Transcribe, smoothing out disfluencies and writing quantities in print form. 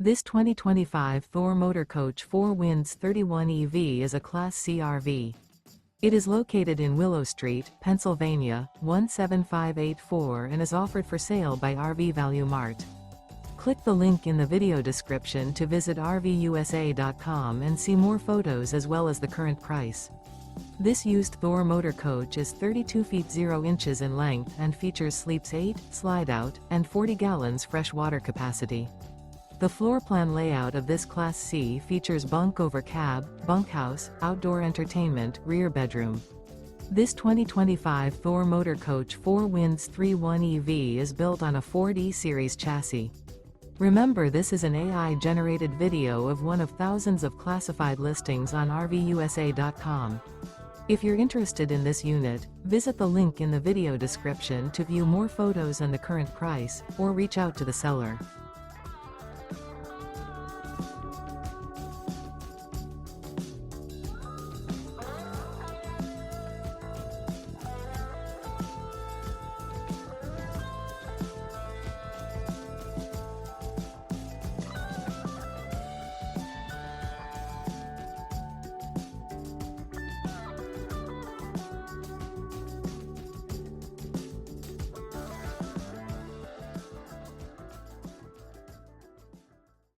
This 2025 Thor Motor Coach 4 Winds 31 EV is a Class C RV. It is located in Willow Street, Pennsylvania, 17584 and is offered for sale by RV Value Mart. Click the link in the video description to visit RVUSA.com and see more photos as well as the current price. This used Thor motor coach is 32 feet 0 inches in length and features sleeps 8, Slideout, and 40 gallons fresh water capacity. The floor plan layout of this Class C features Bunk Over Cab, Bunkhouse, outdoor entertainment, rear bedroom. This 2025 Thor Motor Coach 4 Winds 31 EV is built on a Ford E-Series chassis. Remember, this is an AI-generated video of one of thousands of classified listings on RVUSA.com. If you're interested in this unit, visit the link in the video description to view more photos and the current price, or reach out to the seller.